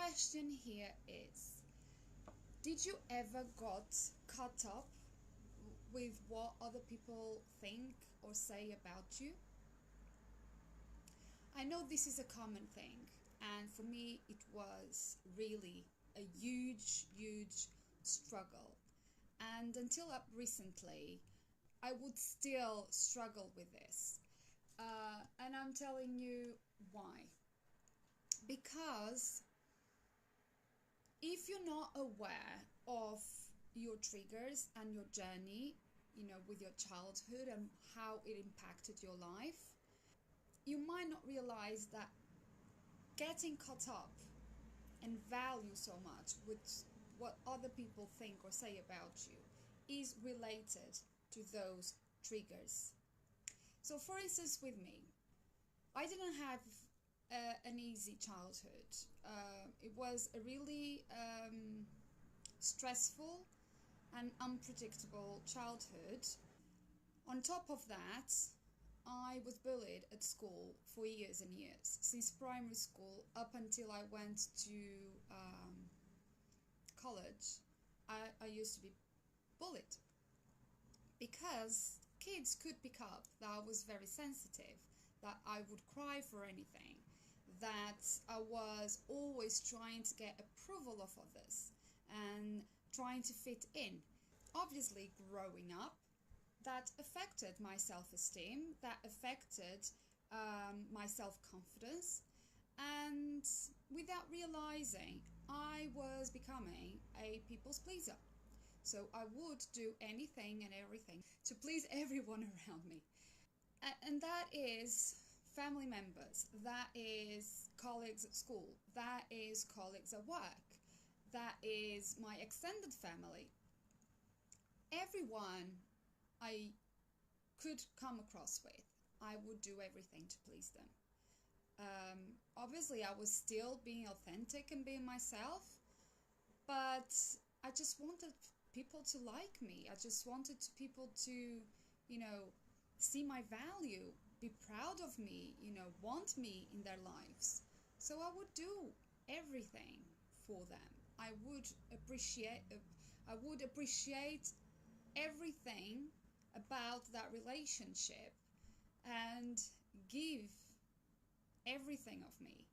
question here is, did you ever got caught up with what other people think or say about you? I know this is a common thing, and for me it was really a huge struggle. And until up recently, I would still struggle with this. And I'm telling you why. Because if you're not aware of your triggers and your journey, with your childhood and how it impacted your life, you might not realize that getting caught up and value so much with what other people think or say about you is related to those triggers. So for instance, with me, I didn't have an easy childhood. It was a really stressful and unpredictable childhood. On top of that, I was bullied at school for years and years, since primary school up until I went to college. I used to be bullied because kids could pick up that I was very sensitive, that I would cry for anything, that I was always trying to get approval of others and trying to fit in. Obviously, growing up, that affected my self-esteem, that affected my self-confidence, and without realizing, I was becoming a people's pleaser. So I would do anything and everything to please everyone around me. And that is family members, that is colleagues at school, that is colleagues at work, that is my extended family. Everyone I could come across with, I would do everything to please them. Obviously, I was still being authentic and being myself, but I just wanted people to like me. I just wanted people to, see my value, be proud of me, want me in their lives. So I would do everything for them. I would appreciate everything about that relationship and give everything of me.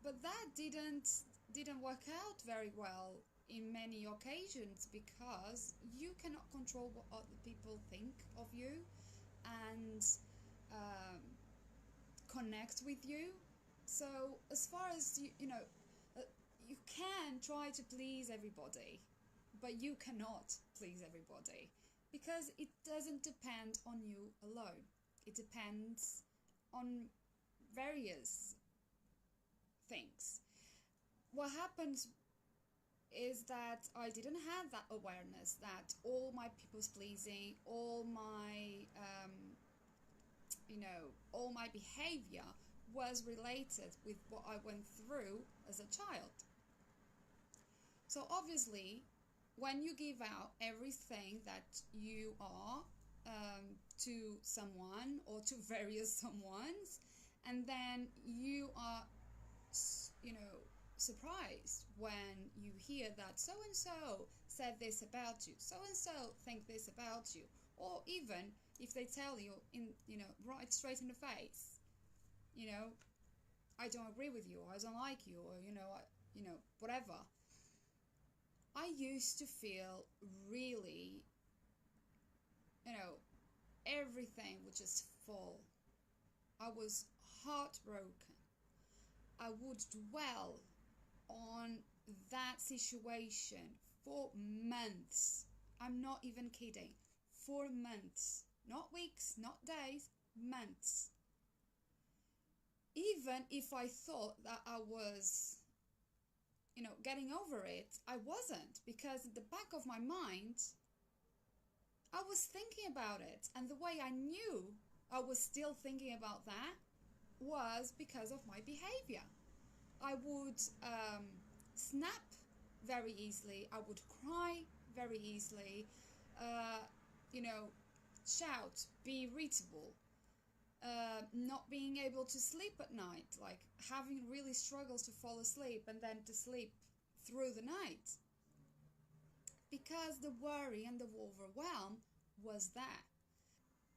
But that didn't work out very well in many occasions, because you cannot control what other people think of you and connect with you. So as far as you can try to please everybody, but you cannot please everybody, because it doesn't depend on you alone. It depends on various things. What happens is that I didn't have that awareness that all my people's pleasing, all my all my behavior was related with what I went through as a child. So obviously, when you give out everything that you are to someone or to various someones, and then you are, surprised when you hear that so-and-so said this about you, so-and-so think this about you, or even if they tell you right straight in the face, I don't agree with you, or I don't like you, or whatever. I used to feel really, everything would just fall. I was heartbroken. I would dwell on that situation for months. I'm not even kidding. For months. Not weeks, not days, months. Even if I thought that I was getting over it, I wasn't, because at the back of my mind, I was thinking about it. And the way I knew I was still thinking about that was because of my behavior. I would snap very easily. I would cry very easily. Shout, be irritable. not being able to sleep at night, like having really struggles to fall asleep and then to sleep through the night, because the worry and the overwhelm was there.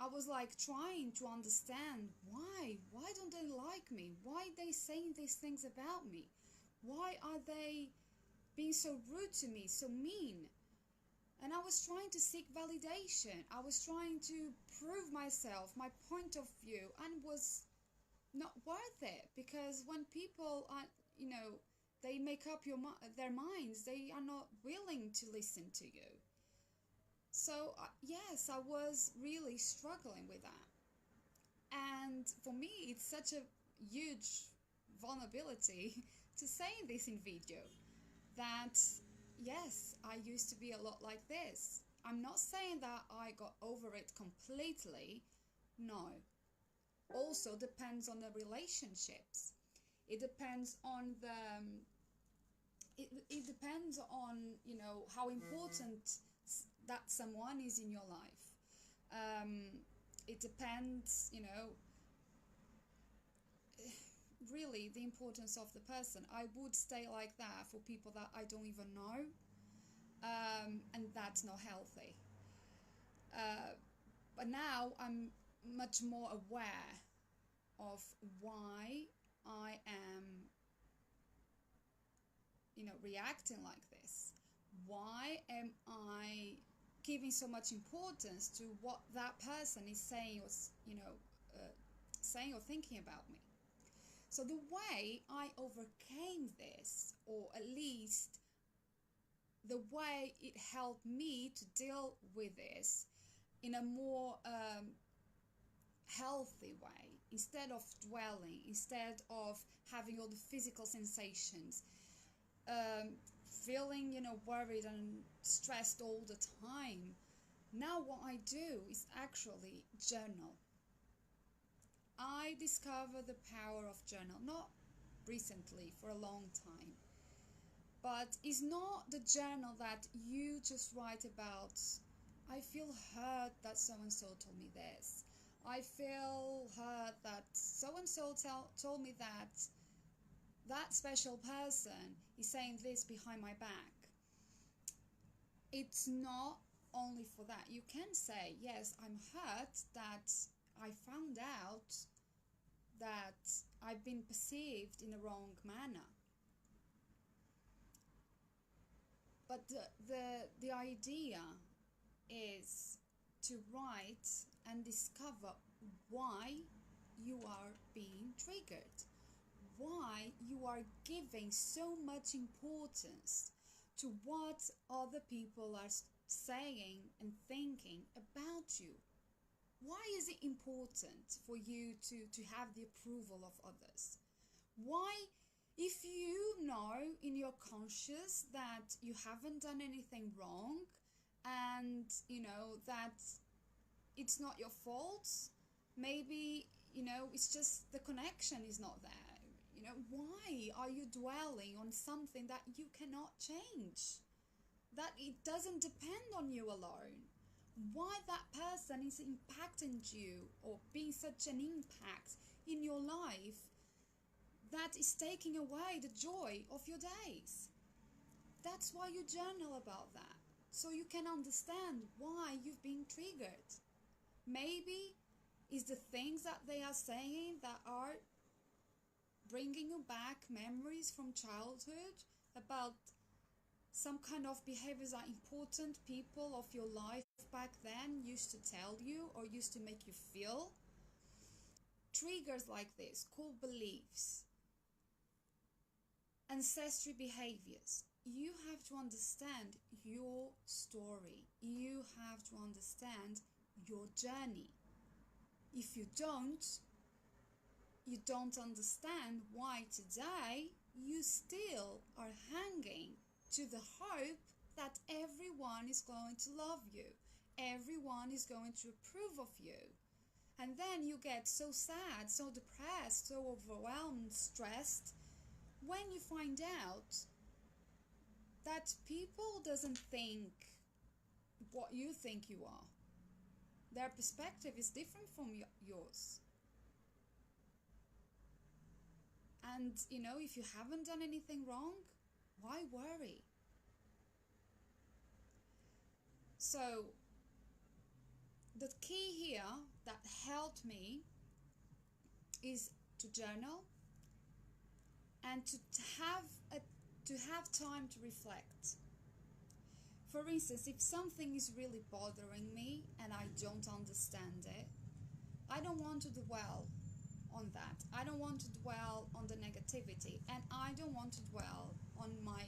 I was like trying to understand why don't they like me? Why are they saying these things about me? Why are they being so rude to me, so mean? And I was trying to seek validation. I was trying to prove myself, my point of view, and was not worth it, because when people are, they make up their minds, they are not willing to listen to you. So yes, I was really struggling with that. And for me, it's such a huge vulnerability to say this in video, that yes, I used to be a lot like this. I'm not saying that I got over it completely. No. Also depends on the relationships. It depends on it depends on, how important that someone is in your life. It depends, really the importance of the person. I would stay like that for people that I don't even know, and that's not healthy. But now I'm much more aware of why I am, reacting like this. Why am I giving so much importance to what that person is saying, or saying or thinking about me? So the way I overcame this, or at least the way it helped me to deal with this in a more healthy way, instead of dwelling, instead of having all the physical sensations, feeling, worried and stressed all the time. Now what I do is actually journal. I discovered the power of journal, not recently, for a long time. But it's not the journal that you just write about, I feel hurt that so-and-so told me this. I feel hurt that so-and-so told me that that special person is saying this behind my back. It's not only for that. You can say, yes, I'm hurt that I found out that I've been perceived in a wrong manner. But the idea is to write and discover why you are being triggered, why you are giving so much importance to what other people are saying and thinking about you. Why is it important for you to have the approval of others? Why, if you know in your conscious that you haven't done anything wrong, and that it's not your fault, maybe it's just the connection is not there. Why are you dwelling on something that you cannot change, that it doesn't depend on you alone? Why that person is impacting you, or being such an impact in your life that is taking away the joy of your days? That's why you journal about that, so you can understand why you've been triggered. Maybe it's the things that they are saying that are bringing you back memories from childhood about some kind of behaviors that important people of your life back then used to tell you or used to make you feel. Triggers like this, core beliefs, ancestry behaviors. You have to understand your story. You have to understand your journey. If you don't understand why today you still are hanging to the hope that everyone is going to love you, everyone is going to approve of you. And then you get so sad, so depressed, so overwhelmed, stressed, when you find out that people doesn't think what you think you are. Their perspective is different from yours. And, if you haven't done anything wrong, why worry? So, the key here that helped me is to journal and to have time to reflect. For instance, if something is really bothering me and I don't understand it, I don't want to dwell on that. I don't want to dwell on the negativity, and I don't want to dwell on my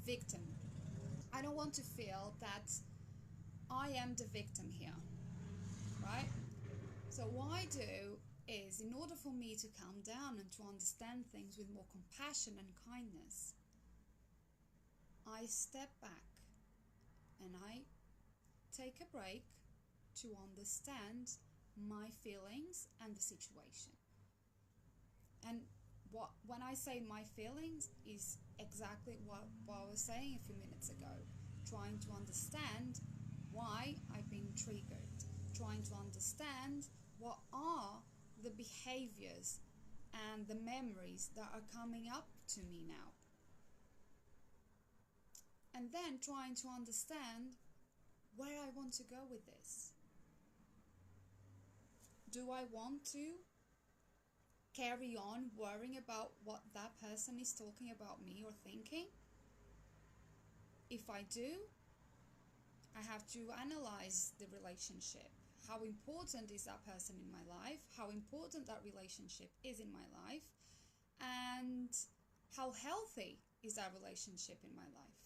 victim. I don't want to feel that I am the victim here, right? So what I do is, in order for me to calm down and to understand things with more compassion and kindness, I step back and I take a break to understand my feelings and the situation. And when I say my feelings is exactly what I was saying a few minutes ago, trying to understand why I've been triggered, trying to understand what are the behaviors and the memories that are coming up to me now. And then trying to understand where I want to go with this. Do I want to carry on worrying about what that person is talking about me or thinking? If I do, I have to analyze the relationship. How important is that person in my life? How important that relationship is in my life? And how healthy is that relationship in my life?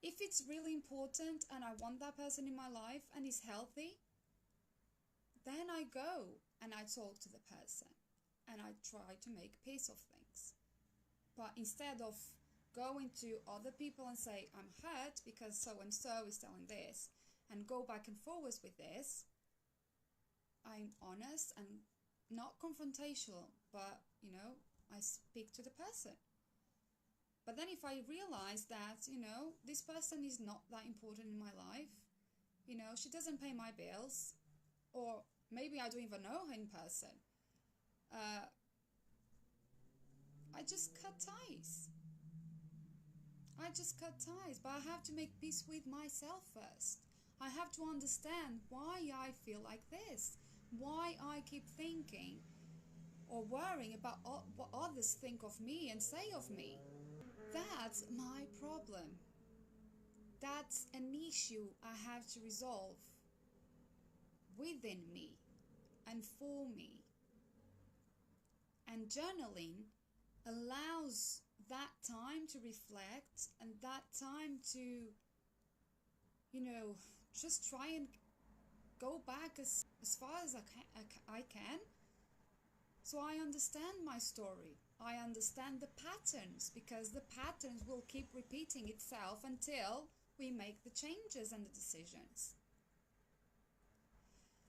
If it's really important and I want that person in my life and is healthy, then I go and I talk to the person and I try to make peace of things. But instead of going to other people and say, I'm hurt because so-and-so is telling this, and go back and forwards with this, I'm honest and not confrontational, but, I speak to the person. But then if I realize that, this person is not that important in my life, she doesn't pay my bills, or maybe I don't even know her in person, I just cut ties. But I have to make peace with myself first. I have to understand why I feel like this, why I keep thinking or worrying about what others think of me and say of me. That's my problem. That's an issue I have to resolve within me and for me. And journaling allows that time to reflect and that time to, just try and go back as far as I can. So I understand my story. I understand the patterns, because the patterns will keep repeating itself until we make the changes and the decisions.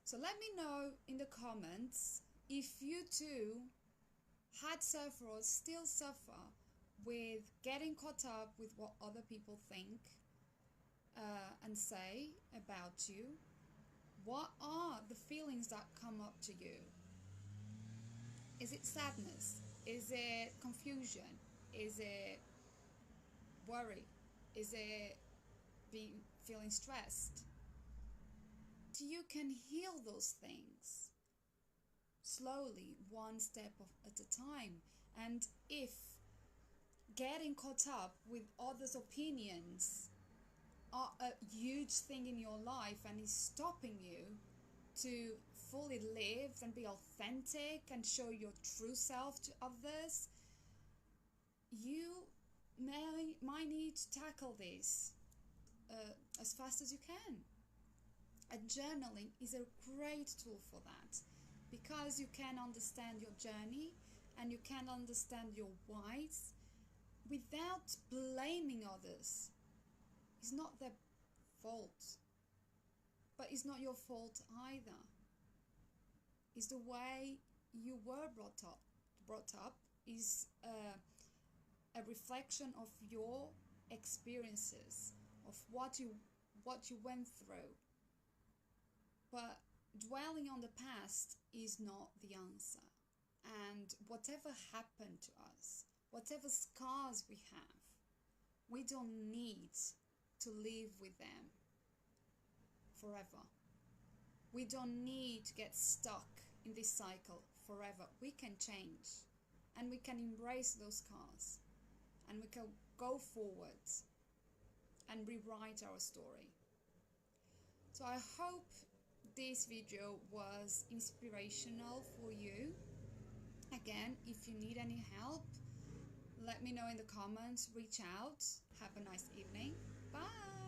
So let me know in the comments if you too had suffered or still suffer with getting caught up with what other people think and say about you. What are the feelings that come up to you? Is it sadness? Is it confusion? Is it worry? Is it feeling stressed? You can heal those things slowly, one step at a time. And if getting caught up with others' opinions are a huge thing in your life and is stopping you to fully live and be authentic and show your true self to others, you might need to tackle this as fast as you can. And journaling is a great tool for that, because you can understand your journey and you can understand your whys without blaming others. It's not their fault, but it's not your fault either. It's the way you were brought up is a reflection of your experiences, of what you went through. But dwelling on the past is not the answer. And whatever happened to us, whatever scars we have, we don't need to live with them forever. We don't need to get stuck in this cycle forever. We can change, and we can embrace those scars, and we can go forward and rewrite our story. So I hope this video was inspirational for you. Again, if you need any help, let me know in the comments, reach out. Have a nice evening. Bye.